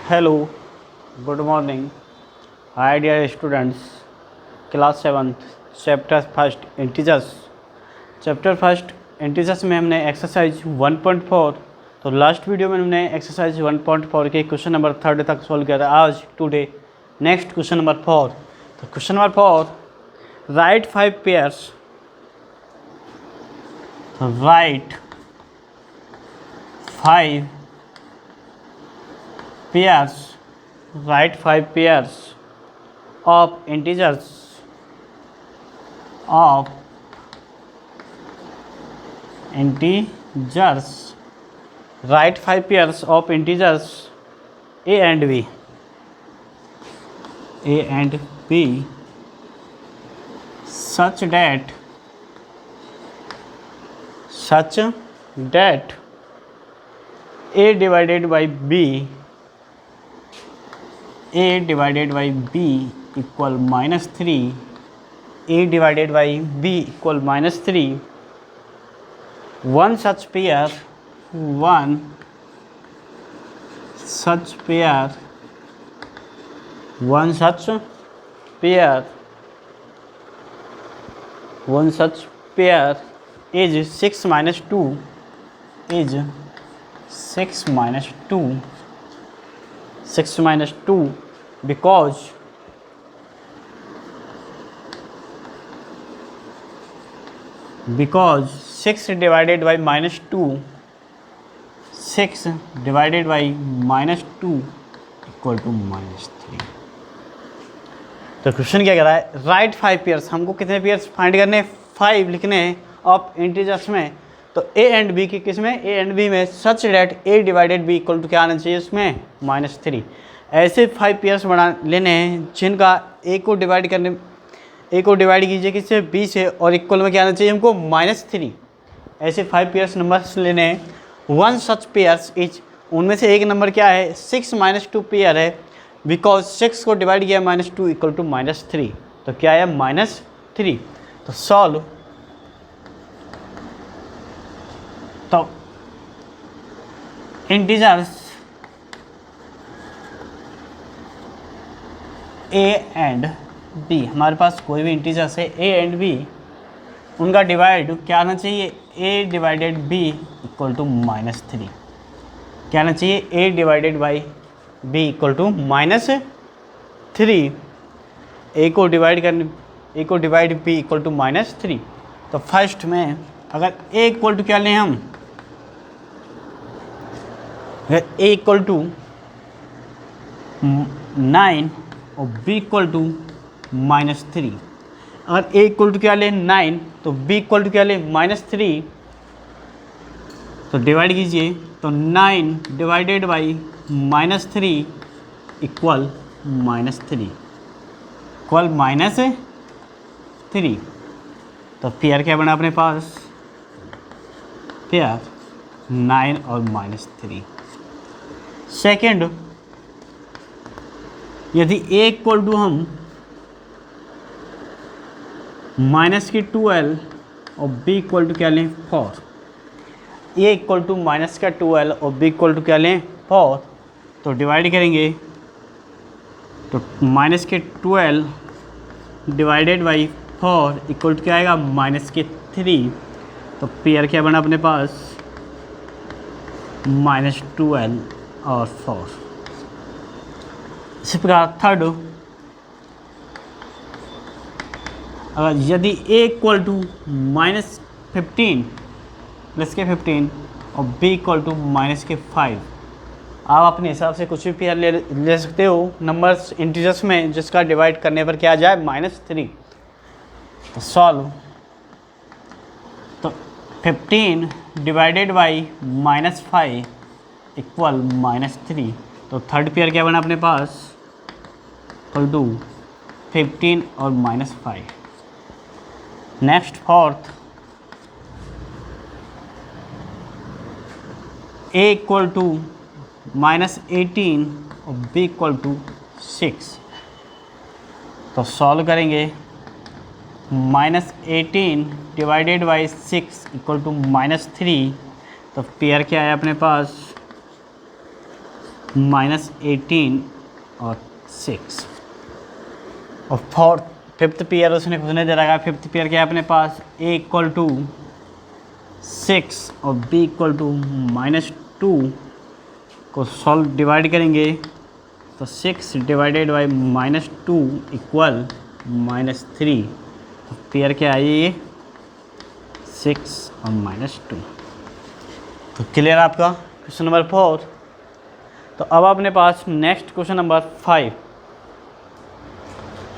Hello, good morning. Hi dear students, class 7th, chapter first integers. Chapter first integers में हमने exercise 1.4 तो last video में हमने exercise 1.4 के क्वेश्चन नंबर 3 तक सॉल्व किया था। आज टुडे नेक्स्ट क्वेश्चन नंबर 4। तो question number 4, right 5 pairs, right 5 pairs, right 5 pairs of integers write 5 pairs of integers a and b such that a divided by b equal -3, a divided by b equal -3. One such pair is 6 minus 2 because 6 divided by -2 equal to -3। तो question क्या कह रहा है, right 5 pairs, हमको कितने pairs find करने हैं, 5 लिखने हैं ऑफ इंटीजर्स में। तो ए एंड बी की किस में, ए एंड बी में, such that A divided B equal to क्या आना चाहिए उसमें, -3। ऐसे 5 पेयर्स बना लेने हैं जिनका ए को डिवाइड कीजिए किससे, बी से, और इक्वल में क्या आना चाहिए हमको, -3। ऐसे 5 पेयर्स नंबर्स लेने हैं। वन सच पेयर्स इज, उनमें से एक नंबर क्या है, 6 - 2 पेयर है, बिकॉज 6 को डिवाइड किया -2 इक्वल टू -3, तो क्या है -3। तो सॉल्व, तो इंटीजर्स ए एंड बी, हमारे पास कोई भी इंटीजर्स है ए एंड बी, उनका डिवाइड क्या आना चाहिए, A divided B equal to -3। क्या आना चाहिए, A divided by B equal to -3। A को डिवाइड बी इक्वल टू -3। तो फर्स्ट में अगर ए इक्वल टू क्या लें हम, ए इक्वल टू 9 और बी इक्वल टू -3। अगर ए इक्वल टू क्या लें 9 तो बी इक्वल टू क्या लें -3, तो डिवाइड कीजिए, तो 9 डिवाइडेड बाई -3 इक्वल -3 तो पेयर क्या बना अपने पास, पेयर 9 और -3। सेकेंड, यदि ए इक्वल टू हम -12 और बी इक्वल टू क्या लें 4, ए इक्वल टू -12 और बी इक्वल टू क्या लें 4, तो डिवाइड करेंगे, तो -12 डिवाइडेड बाई 4 इक्वल टू क्या आएगा, -3। तो पेयर क्या बना अपने पास, -12 और 4। इसी प्रकार थर्ड, अगर यदि ए इक्वल टू -15 +15 और बी इक्वल टू -5, आप अपने हिसाब से कुछ भी पेयर ले सकते हो नंबर्स इंटीजर्स में जिसका डिवाइड करने पर क्या आ जाए, -3। तो सॉल्व, तो 15 डिवाइडेड बाई -5 इक्वल -3। तो थर्ड पेयर क्या बना अपने पास, इक्वल टू 15 और -5। Next fourth, a equal to -18 और बी इक्वल टू 6, तो सॉल्व करेंगे, -18 डिवाइडेड बाई 6 इक्वल टू -3, तो पेयर क्या है अपने पास, -18 और 6। और फोर्थ फिफ्थ पेयर उसने दे रखा है। फिफ्थ पेयर क्या है अपने पास, a इक्वल टू 6 और b इक्वल टू -2 को सॉल्व डिवाइड करेंगे तो 6 डिवाइडेड बाई -2 इक्वल -3। तो पेयर क्या है ये 6 और -2। तो क्लियर आपका क्वेश्चन नंबर 4। तो अब अपने पास नेक्स्ट क्वेश्चन नंबर 5।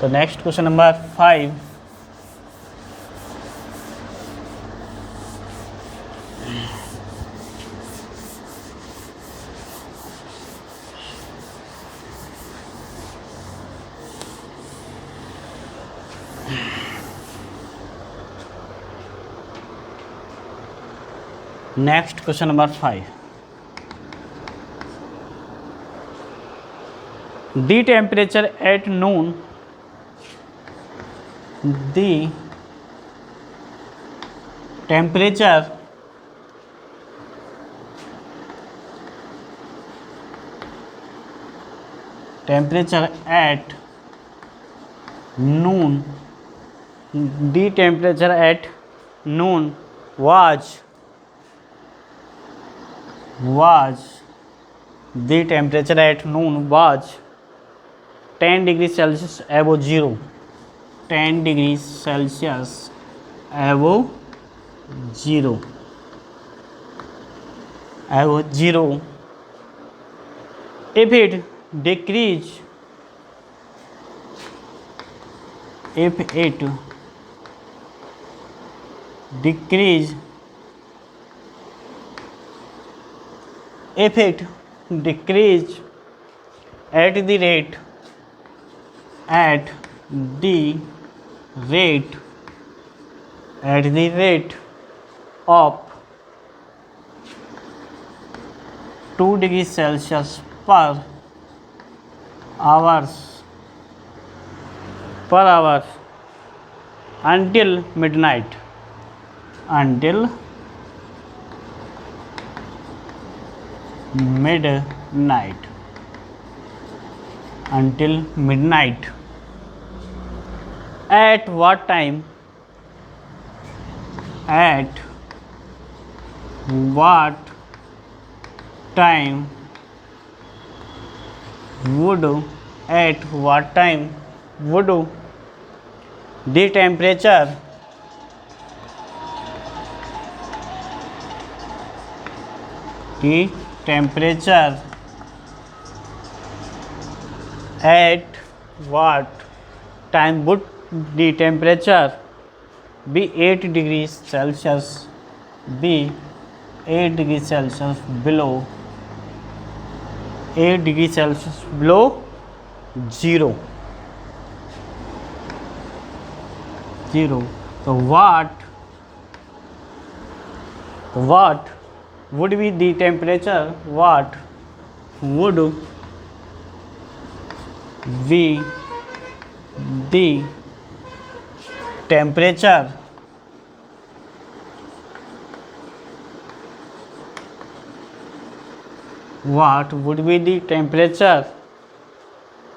तो next question number 5 next question number 5, the temperature at noon, the temperature at noon, the temperature at noon was the temperature at noon was 10 degrees Celsius above zero, 10 degrees Celsius above zero, if it decrease, at the rate of 2 degrees Celsius per hour until midnight, at what time would the temperature at what time would the temperature be 8 degrees Celsius below 8 degrees Celsius below zero. So what would be the temperature? What would be the temperature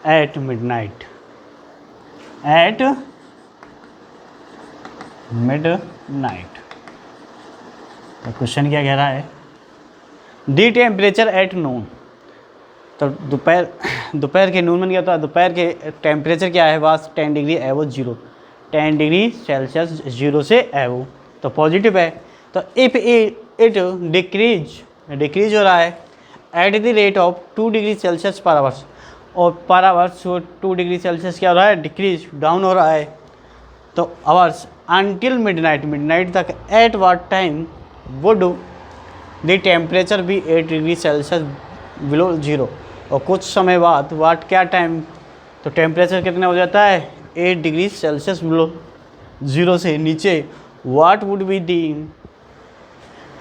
at midnight? तो question क्या कह रहा है, दी temperature at noon. तो दोपहर के नून बन गया, तो दोपहर के टेम्परेचर क्या है वास 10 डिग्री एवो जीरो, 10 डिग्री सेल्सियस जीरो से एवो, तो पॉजिटिव है। तो इफ़ इट डिक्रीज हो रहा है at the rate of 2 degree Celsius पर आवर्स, और पर आवर्स 2 डिग्री सेल्सियस क्या हो रहा है, डिक्रीज डाउन हो रहा है। तो आवर्स अनटिल मिडनाइट तक, at what time would the temperature भी 8 डिग्री सेल्सियस बिलो जीरो, और कुछ समय बाद वाट क्या टाइम, तो टेम्परेचर कितना हो जाता है 8 डिग्री सेल्सियस बिलो ज़ीरो से नीचे। What would be the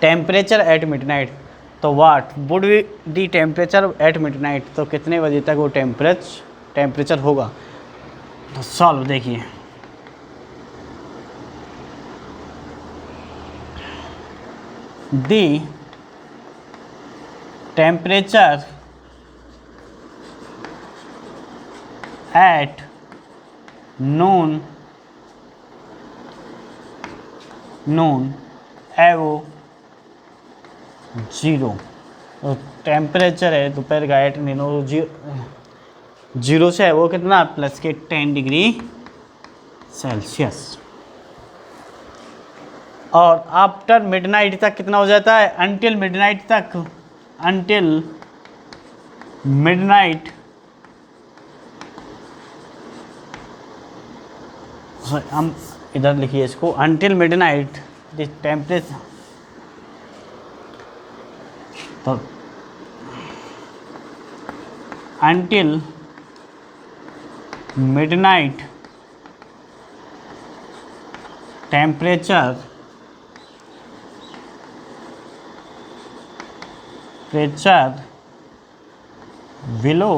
temperature at midnight, तो what would be the temperature at midnight, तो कितने बजे तक वो टेम्परेचर होगा। तो सॉल्व देखिए, दी टेम्परेचर at noon above 0। तो टेम्परेचर है दोपहर का एट नून जीरो से है वो कितना प्लस के 10 डिग्री सेल्सियस। और आफ्टर मिडनाइट तक कितना हो जाता है, अनटिल मिडनाइट तक, अनटिल मिडनाइट हम इधर लिखिए इसको, अनटिल मिडनाइट द टेम्परेचर, तो अनटिल मिडनाइट टेम्परेचर बिलो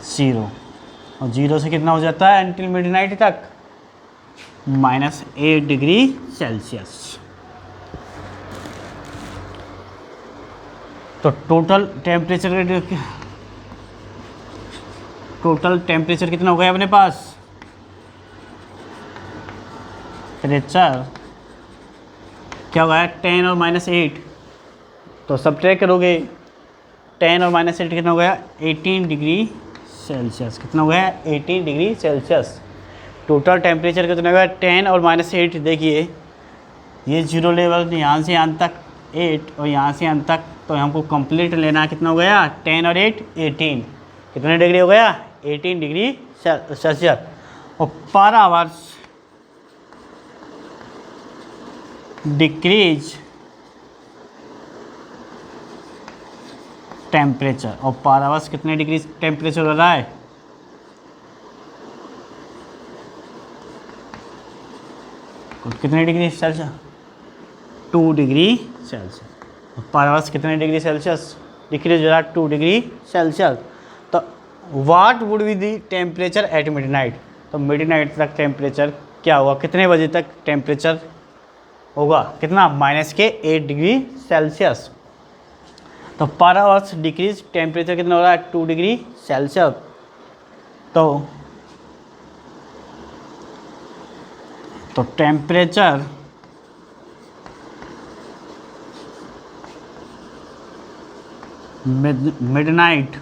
0। और 0 से कितना हो जाता है अनटिल मिडनाइट तक, -8 डिग्री सेल्सियस। तो टोटल टेम्परेचर कितना हो गया अपने पास, टेम्परेचर क्या होगा 10 और -8, तो सब्ट्रैक्ट करोगे 10 और -8 कितना हो गया 18 डिग्री सेल्सियस। कितना हो गया 18 डिग्री सेल्सियस। टोटल टेम्परेचर कितना हो गया 10 और -8। देखिए ये जीरो लेवल यहाँ से यहाँ तक 8 और यहाँ से यहाँ तक, तो हमको कंप्लीट लेना कितना हो गया 10 और 8 18, कितने डिग्री हो गया 18 डिग्री सेल्सियस। और पर आवर्स डिक्रीज टेम्परेचर, और पर आवर्स कितने डिग्री टेम्परेचर हो रहा है, कितने डिग्री सेल्सियस 2 डिग्री सेल्सियस। पर आवर्स कितने डिग्री सेल्सियस डिक्रीज हो रहा है 2 डिग्री सेल्सियस। तो what would be the temperature at midnight, तो मिडनाइट तक टेम्परेचर क्या होगा, कितने बजे तक टेम्परेचर होगा कितना -8 डिग्री सेल्सियस। तो पर आवर्स डिक्रीज टेम्परेचर कितना हो रहा है 2 डिग्री सेल्सियस। तो temperature midnight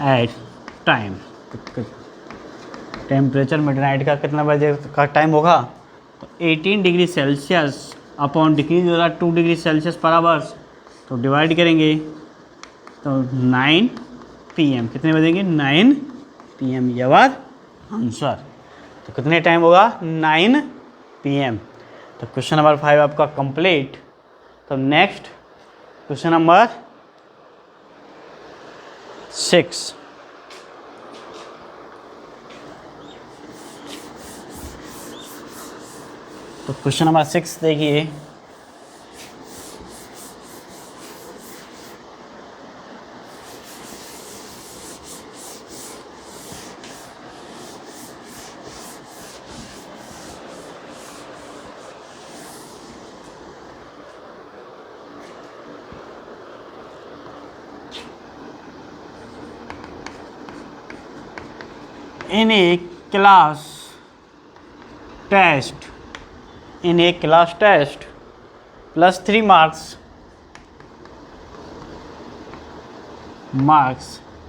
at time, temperature midnight का कितना बजे का टाइम होगा, तो 18 डिग्री सेल्सियस अपॉन डिक्रीज हो रहा 2 डिग्री सेल्सियस पर आवर्स, तो डिवाइड करेंगे तो 9 PM, कितने बजेंगे 9 PM, ये बात आंसर। तो कितने टाइम होगा 9 PM। तो क्वेश्चन नंबर 5 आपका कंप्लीट। तो नेक्स्ट क्वेश्चन नंबर 6। तो क्वेश्चन नंबर 6 देखिए, in a class test plus 3 marks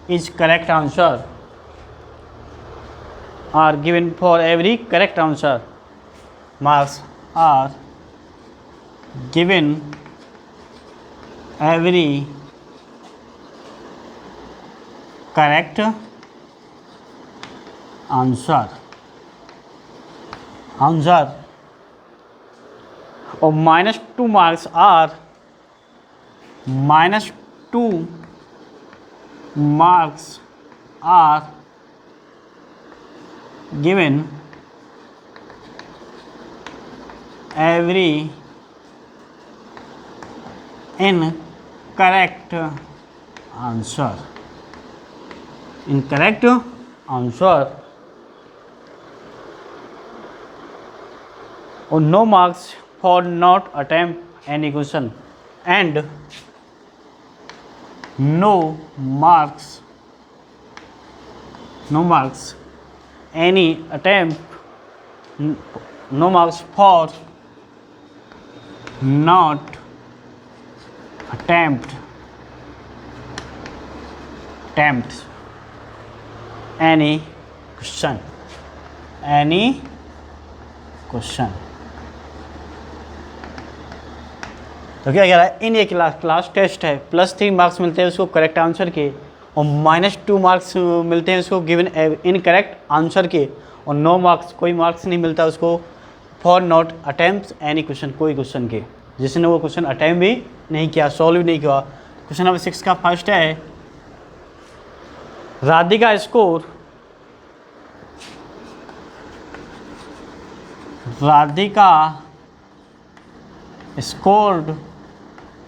is correct answer are given for every correct answer. Marks are given every correct answer और -2 marks are given every incorrect answer or no marks for not attempt any question, and no marks any attempt, no marks for not attempts any question तो क्या कह रहा है, इन एक class test है, +3 marks मिलते हैं उसको करेक्ट आंसर के, और -2 मार्क्स मिलते हैं उसको गिवन इनकरेक्ट आंसर के, और 9 मार्क्स कोई मार्क्स नहीं मिलता उसको for not attempt any question, कोई क्वेश्चन के, जिसने वो क्वेश्चन अटेम्प्ट भी नहीं किया, सॉल्व भी नहीं किया। क्वेश्चन नंबर 6 का फर्स्ट है, राधिका स्कोर्ड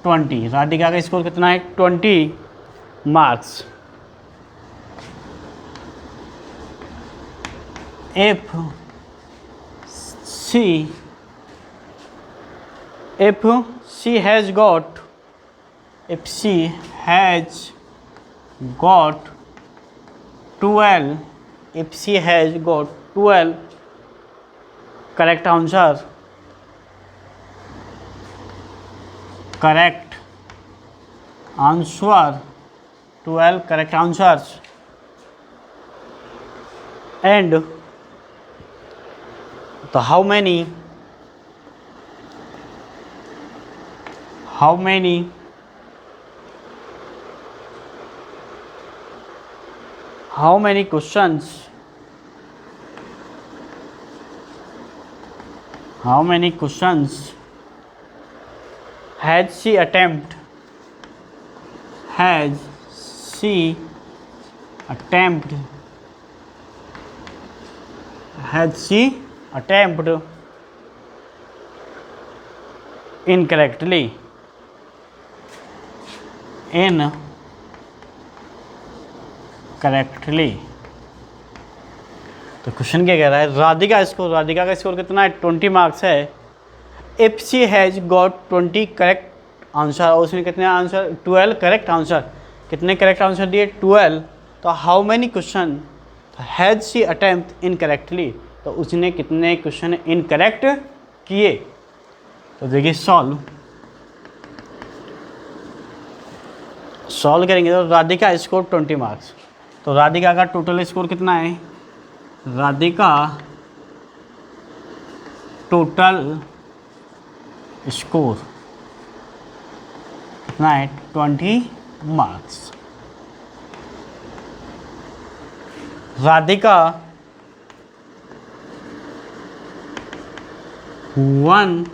20, राधिका का स्कोर कितना है 20 marks. If she has got 12 correct answer, 12 correct answers, and the how many questions has she attempt incorrectly तो क्वेश्चन क्या कह रहा है, राधिका का स्कोर कितना है 20 मार्क्स है। If she has got 20 correct answer, और उसने कितने आंसर 12 करेक्ट आंसर, कितने करेक्ट आंसर दिए 12, तो how many question has she attempt incorrectly, तो उसने कितने क्वेश्चन इनकरेक्ट किए। तो देखिए सॉल्व करेंगे तो राधिका स्कोर 20 मार्क्स, तो राधिका का टोटल स्कोर कितना है, राधिका टोटल स्कोर कितना है 20 marks. Radhika 1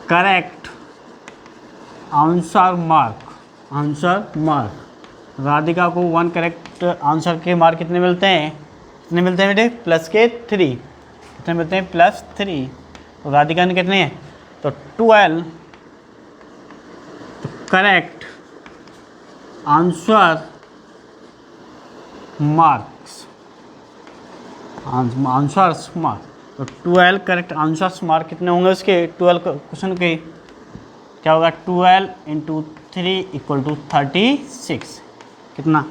correct answer mark, Radhika को 1 करेक्ट आंसर के मार्क कितने मिलते हैं बेटे +3, कितने मिलते हैं +3, तो राधिका ने कितने हैं तो 12 करेक्ट आंसर मार्क्स, तो 12 करेक्ट आंसर्स मार्क कितने होंगे उसके 12 क्वेश्चन के, क्या होगा 12 × 3 = 36, कितना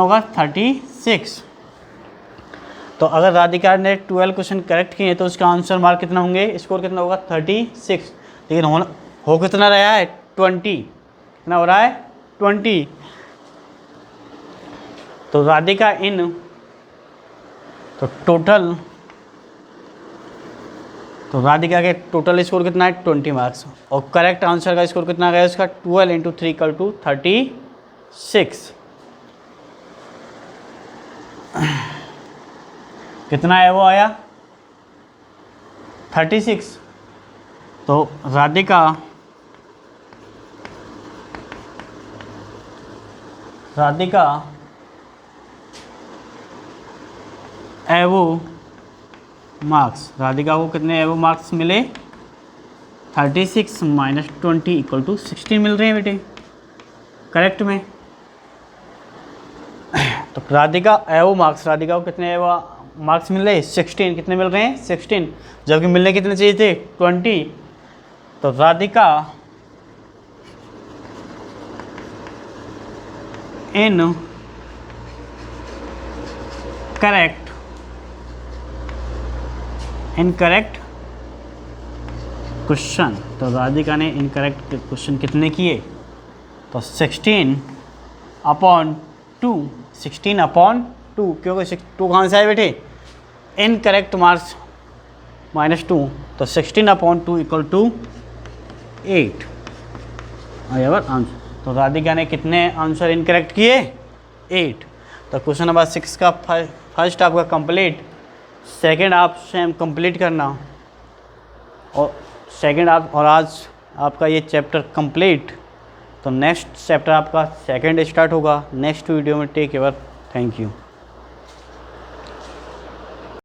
होगा 36। तो अगर राधिका ने 12 क्वेश्चन करेक्ट किए तो उसका आंसर मार्क कितना होंगे, स्कोर कितना होगा 36, लेकिन हो कितना रहा है 20, कितना हो रहा है 20। तो राधिका राधिका के टोटल स्कोर कितना है 20 मार्क्स, और करेक्ट आंसर का स्कोर कितना गया उसका 12 × 3 = 36, कितना है वो आया 36। तो राधिका एवो मार्क्स, राधिका को कितने एवो मार्क्स मिले 36 - 20 = 16 मिल रहे हैं बेटे करेक्ट में। तो राधिका को कितने एवो मार्क्स मिल रहे हैं 16, कितने मिल रहे हैं 16, जबकि मिलने कितने चाहिए थे 20। तो राधिका इन करेक्ट क्वेश्चन। तो राधिका ने इनकरेक्ट क्वेश्चन कितने किए? तो 16/2, 16/2, क्योंकि 2 कहाँ से आए बेटे? इनकरेक्ट मार्क्स -2, तो 16/2 इक्वल टू 8 आवर आंसर। तो राधिका ने कितने आंसर इनकरेक्ट किए? 8। तो क्वेश्चन नंबर 6 का फर्स्ट आपका कंप्लीट, सेकंड आप सेम कंप्लीट करना, और सेकंड आप, और आज आपका ये चैप्टर कंप्लीट। तो नेक्स्ट चैप्टर आपका सेकंड स्टार्ट होगा नेक्स्ट वीडियो में। Take care, thank you.